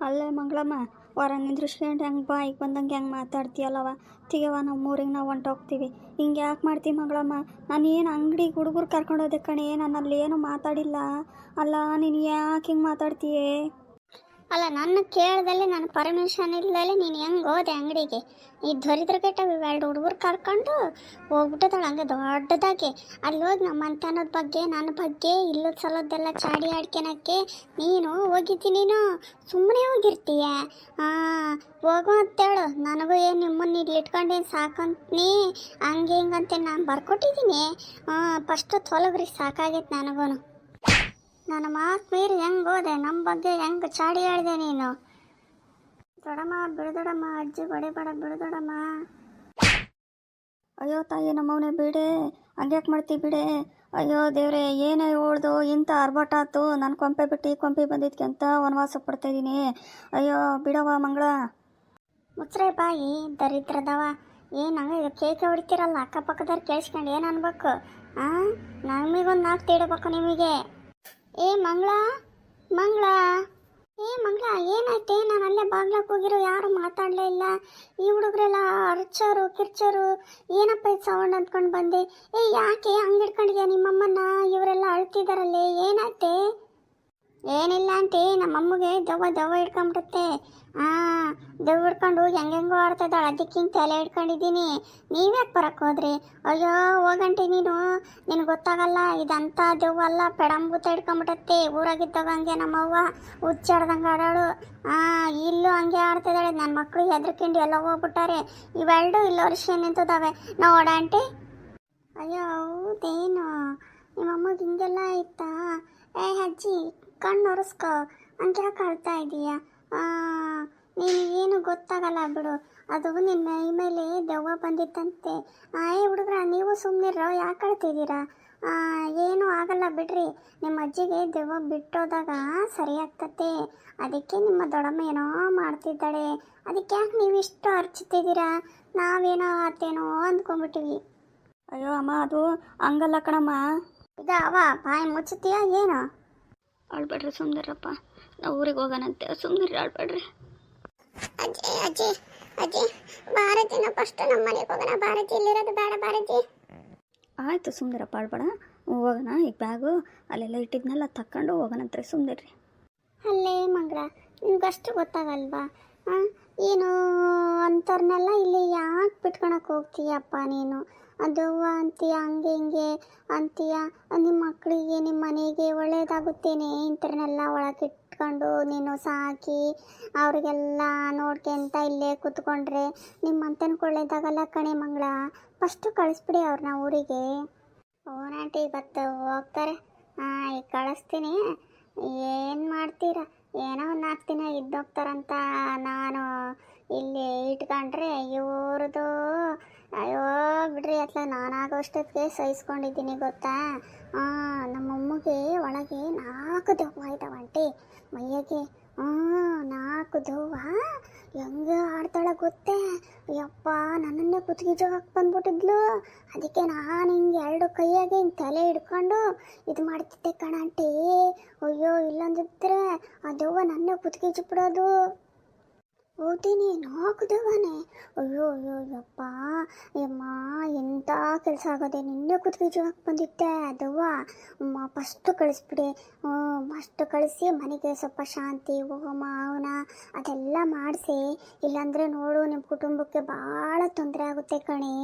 ಅಲ್ಲೇ ಮಂಗಳಮ್ಮ ಹೊರ ನಿಂದ್ರಿಸ್ಕೊಂಡು ಹೆಂಗೆ ಬಾಯಿಗೆ ಬಂದಂಗೆ ಹೆಂಗೆ ಮಾತಾಡ್ತೀಯಲ್ಲವ ತಿಗವ ನಮ್ಮ ಊರಿಗೆ ನಾವು ಹೊಂಟೋಗ್ತೀವಿ ಹಿಂಗೆ ಯಾಕೆ ಮಾಡ್ತೀವಿ ಮಂಗಳಮ್ಮ. ನಾನು ಏನು ಅಂಗಡಿಗೆ ಹುಡುಗರು ಕರ್ಕೊಂಡೋದೆ ಕಣೆ, ನಾನು ಅಲ್ಲಿ ಏನು ಮಾತಾಡಿಲ್ಲ. ಅಲ್ಲ ನೀನು ಯಾಕೆ ಹಿಂಗೆ ಮಾತಾಡ್ತೀಯೇ? ಅಲ್ಲ, ನನ್ನ ಕೇಳ್ದಲ್ಲಿ ನನ್ನ ಪರ್ಮಿಷನ್ ಇಲ್ಲದೆ ನೀನು ಹೆಂಗೆ ಹೋದೆ ಅಂಗಡಿಗೆ? ಈ ದರಿದ್ರ ಕೆಟ್ಟ ಎರಡು ಹುಡುಗರು ಕರ್ಕೊಂಡು ಹೋಗ್ಬಿಟ್ಟದಳು ಹಂಗೆ ದೊಡ್ಡದಾಗಿ. ಅಲ್ಲಿ ಹೋಗಿ ನಮ್ಮ ಅಂತನದ ಬಗ್ಗೆ ನನ್ನ ಬಗ್ಗೆ ಇಲ್ಲದ ಸಲದ್ದೆಲ್ಲ ಚಾಡಿ ಆಡ್ಕೊಳಕ್ಕೆ ನೀನು ಹೋಗಿದ್ದೀನಿ. ನೀನು ಸುಮ್ಮನೆ ಹೋಗಿರ್ತೀಯ. ಹೋಗು ಅಂತೇಳು. ನನಗೂ ಏನು ನಿಮ್ಮನ್ನು ಇಲ್ಲಿ ಇಟ್ಕೊಂಡೇನು ಸಾಕಂತೀನಿ ಹಂಗೆ ಹಿಂಗಂತೆ ನಾನು ಬರ್ಕೊಟ್ಟಿದ್ದೀನಿ. ಫಸ್ಟು ತೊಲಗ್ರಿ ಸಾಕಾಗೈತೆ ನನಗೂ. ನನ್ನ ಮಾತು ಮೀರಿ ಹೆಂಗೆ ಹೋದೆ, ನಮ್ಮ ಬಗ್ಗೆ ಹೆಂಗೆ ಚಾಡಿ ಆಡಿದೆ ನೀನು? ದೊಡಮ್ಮ ಬಿಡುದೊಡಮ್ಮ, ಅಜ್ಜಿ ಬಡಿಬೇಡ ಬಿಡುದೊಡಮ್ಮ. ಅಯ್ಯೋ ತಾಯಿ ನಮ್ಮವನೇ ಬಿಡೆ, ಹಂಗ್ಯಾಕೆ ಮಾಡ್ತೀವಿ ಬಿಡೆ. ಅಯ್ಯೋ ದೇವ್ರೆ, ಏನೇ ಹೇಳ್ದು ಇಂಥ ಆರ್ಭಟಾತು. ನಾನು ಕೊಂಪೆ ಬಿಟ್ಟು ಕೊಂಪೆ ಬಂದಿದ್ದಕ್ಕೆ ಅಂತ ವನವಾಸ ಪಡ್ತಾಯಿದ್ದೀನಿ. ಅಯ್ಯೋ ಬಿಡವ ಮಂಗಳ. ಮುಚ್ಚ್ರೆ ಬಾಯಿ ದರಿದ್ರದವ. ಏನು ಹಂಗೆ ಇದು ಕೇಕೆ ಹೊಡಿತೀರಲ್ಲ, ಅಕ್ಕಪಕ್ಕದವ್ರು ಕೇಳಿಸ್ಕೊಂಡು ಏನು ಅನ್ಬೇಕು? ನಮಗೊಂದು ನಾಲ್ಕು ತೀಡಬೇಕು ನಿಮಗೆ. ಏ ಮಂಗಳ, ಮಂಗಳ, ಏ ಮಂಗಳ, ಏನಾಯ್ತೆ? ನಾನು ಅಲ್ಲೇ ಬಾಗ್ಲಕ್ಕೆ ಹೋಗಿರೋ, ಯಾರು ಮಾತಾಡಲೇ ಇಲ್ಲ. ಈ ಹುಡುಗರೆಲ್ಲ ಅರ್ಚೋರು ಕಿರ್ಚೋರು, ಏನಪ್ಪ ಇದು ಸೌಂಡ್ ಅಂದ್ಕೊಂಡು ಬಂದೆ. ಯಾಕೆ ಹಂಗೆ ಹಿಡ್ಕೊಂಡಿದ್ಯಾ ನಿಮ್ಮಮ್ಮನ್ನ? ಇವರೆಲ್ಲ ಅಳ್ತಿದಾರಲ್ಲೇ, ಏನಾಯ್ತೆ? ಏನಿಲ್ಲ ಆಂಟಿ, ನಮ್ಮಮ್ಮಗೆ ದೆವ್ವ ಹಿಡ್ಕೊಂಬಿಡುತ್ತೆ. ದೆವ್ವ ಹಿಡ್ಕೊಂಡು ಹೆಂಗೆಂಗೋ ಆಡ್ತಿದ್ದಾಳೆ, ಅದಕ್ಕೆ ಹಿಂಗೆ ತಲೆ ಹಿಡ್ಕೊಂಡಿದ್ದೀನಿ. ನೀವ್ಯಾಕೆ ಬರಕ್ಕೆ ಹೋದ್ರಿ? ಅಯ್ಯೋ ಹೋಗಂಟಿ ನೀನು, ನಿನಗೆ ಗೊತ್ತಾಗಲ್ಲ. ಇದಂಥ ದೆವ್ವ ಅಲ್ಲ, ಪೆಡಂಬೂತ ಹಿಡ್ಕೊಂಬಿಟ್ಟತ್ತೆ. ಊರಾಗಿದ್ದಾಗ ಹಂಗೆ ನಮ್ಮವ್ವ ಹುಚ್ಚಾಡ್ದಂಗೆ ಆಡೋಳು. ಇಲ್ಲೂ ಹಂಗೆ ಆಡ್ತಿದ್ದಾಳೆ. ನನ್ನ ಮಕ್ಕಳು ಹೆದರ್ಕೊಂಡು ಎಲ್ಲ ಹೋಗ್ಬಿಟ್ಟಾರೆ. ಇವೆರಡು ಇಲ್ಲ ವರ್ಷ ನಿಂತಿದ್ದಾವೆ ನೋಡ ಆಂಟಿ. ಅಯ್ಯೋ ಹೌದೇನು, ನಿಮ್ಮಮ್ಮಗೆ ಹಿಂಗೆಲ್ಲ ಆಯ್ತಾ? ಅಜ್ಜಿ ಕಣ್ಣು ಒರೆಸ್ಕೊ, ಹಂಗೆ ಯಾಕೆ ಆಡ್ತಾ ಇದೀಯಾ? ನಿನಗೇನು ಗೊತ್ತಾಗಲ್ಲ ಬಿಡು. ಅದು ನಿನ್ನ ಮೈ ಮೇಲೆ ದೆವ್ವ ಬಂದಿತ್ತಂತೆ. ಹುಡುಗ್ರ ನೀವು ಸುಮ್ಮನಿರೋ, ಯಾಕೆ ಆಡ್ತಿದ್ದೀರಾ? ಏನೂ ಆಗಲ್ಲ ಬಿಡ್ರಿ. ನಿಮ್ಮ ಅಜ್ಜಿಗೆ ದೆವ್ವ ಬಿಟ್ಟೋದಾಗ ಸರಿ ಆಗ್ತತೆ. ಅದಕ್ಕೆ ನಿಮ್ಮ ದೊಡ್ಡಮ್ಮ ಏನೋ ಮಾಡ್ತಿದ್ದಾಳೆ. ಅದಕ್ಕೆ ಯಾಕೆ ನೀವು ಇಷ್ಟು ಅರ್ಚ್ತಿದ್ದೀರಾ? ನಾವೇನೋ ಆತೇನೋ ಅಂದ್ಕೊಂಡ್ಬಿಟ್ಟಿವಿ. ಅಯ್ಯೋ ಅಮ್ಮ, ಅದು ಹಂಗಲ್ಲ ಕಣಮ್ಮ. ಈಗ ಅವ ಬಾಯಿ ಮುಚ್ಚುತ್ತೀಯಾ ಏನು? ಆಳ್ಬೇಡ್ರಿ, ಸುಮ್ಮನಿರಪ್ಪ. ನಾವು ಊರಿಗೆ ಹೋಗೋಣಂತೆ, ಸುಮ್ಮನಿರಿ, ಆಳ್ಬೇಡ್ರಿ. ಅಜ್ಜಿ ಅಜ್ಜಿ ಅಜ್ಜಿ, ಬಾರಜ್ಜಿನ ಫಸ್ಟ್ ನಮ್ಮ ಮನೆಗೆ ಹೋಗೋಣ. ಬಾರಜ್ಜಿ, ಇಲ್ಲಿರೋದು ಬೇಡ ಬಾರಜ್ಜಿ. ಆಯಿತು ಸುಮ್ಮನಿರಪ್ಪ, ಆಳ್ಬೇಡ, ಹೋಗೋಣ. ಈಗ ಬ್ಯಾಗು ಅಲ್ಲೆಲ್ಲ ಇಟ್ಟಿದ್ನೆಲ್ಲ ತಕ್ಕೊಂಡು ಹೋಗೋಣಂತ್ರಿ, ಸುಮ್ಮನಿರಿ. ಅಲ್ಲೇ ಮಂಗಳ, ನಿಮ್ಗಷ್ಟು ಗೊತ್ತಾಗಲ್ವಾ? ಏನು ಅಂಥವ್ರನ್ನೆಲ್ಲ ಇಲ್ಲಿ ಯಾಕೆ ಬಿಟ್ಕೊಳಕ್ಕೆ ಹೋಗ್ತೀಯಪ್ಪ ನೀನು? ಅದವ್ವ ಅಂತೀಯ, ಹಂಗೆ ಹಿಂಗೆ ಅಂತೀಯ. ನಿಮ್ಮ ಮಕ್ಕಳಿಗೆ ನಿಮ್ಮ ಮನೆಗೆ ಒಳ್ಳೇದಾಗುತ್ತೇನೆ ಇಂಥವ್ರನ್ನೆಲ್ಲ ಒಳಗಿಟ್ಕೊಂಡು ನೀನು ಸಾಕಿ ಅವ್ರಿಗೆಲ್ಲ ನೋಡ್ಕೊಂತ ಇಲ್ಲೇ ಕೂತ್ಕೊಂಡ್ರೆ ನಿಮ್ಮಂತನಕ್ಕೆ ಒಳ್ಳೇದಾಗಲ್ಲ ಕಣೆ ಮಂಗಳ. ಫಸ್ಟು ಕಳಿಸ್ಬಿಡಿ ಅವ್ರನ್ನ ಊರಿಗೆ. ಓನಾಂಟಿ ಇವತ್ತು ಹೋಗ್ತಾರೆ. ಈಗ ಕಳಿಸ್ತೀನಿ. ಏನು ಮಾಡ್ತೀರಾ? ಏನೋ ಒಂದು 4 ದಿನ ಇದ್ದೋಗ್ತಾರಂತ ನಾನು ಇಲ್ಲಿ ಇಟ್ಕೊಂಡ್ರೆ ಇವ್ರದ್ದು. ಅಯ್ಯೋ ಬಿಡ್ರಿ, ಅತ್ಲ ನಾನಾಗೋಷ್ಟೊತ್ತಿಗೆ ಸಹಿಸ್ಕೊಂಡಿದ್ದೀನಿ ಗೊತ್ತಾ. ನಮ್ಮಮ್ಮಗೆ ಒಳಗೆ 4 ದೆವ್ವ ಇದ್ದಾವಂಟಿ ಮೈಯಾಗೆ. 4 ದೆವ್ವ ಹೆಂಗೆ ಆಡ್ತಾಳೆ ಗೊತ್ತೇ. ಯಪ್ಪ, ನನ್ನನ್ನೇ ಕುತ್ತಿಗೆ ಜೋಗಕ್ಕೆ ಬಂದ್ಬಿಟ್ಟಿದ್ಲು. ಅದಕ್ಕೆ ನಾನು ಹಿಂಗೆ 2 ಕೈಯಾಗೆ ಹಿಂಗೆ ತಲೆ ಹಿಡ್ಕೊಂಡು ಇದು ಮಾಡ್ತಿದ್ದೆ ಕಣಂಟಿ. ಅಯ್ಯೋ ಇಲ್ಲಂದಿದ್ರೆ ಆ ದೆವ್ವ ನನ್ನೇ ಕುತ್ತಿಗೆ ಚಿಪ್ಪಿಡೋದು. ಓದ್ತೀನಿ 4 ದೆವ್ವನೇ. ಅಯ್ಯೋ ಅಯ್ಯೋ ಯಪ್ಪ, ಯಮ್ಮ ಎಂಥ ಕೆಲಸ ಆಗೋದೆ. ನಿನ್ನೆ ಕುತ್ತಿಗೆ ಜೋಗಕ್ಕೆ ಬಂದಿದ್ದೆ ದೆವ್ವ. ಫಸ್ಟು ಕಳಿಸ್ಬಿಡಿ. ಫಸ್ಟು ಕಳಿಸಿ ಮನೆಗೆ ಸ್ವಲ್ಪ ಶಾಂತಿ ಹೋಮ ಅವನ ಅದೆಲ್ಲ ಮಾಡಿಸಿ. ಇಲ್ಲಾಂದರೆ ನೋಡು, ನಿಮ್ಮ ಕುಟುಂಬಕ್ಕೆ ಭಾಳ ತೊಂದರೆ ಆಗುತ್ತೆ ಕಣೆ.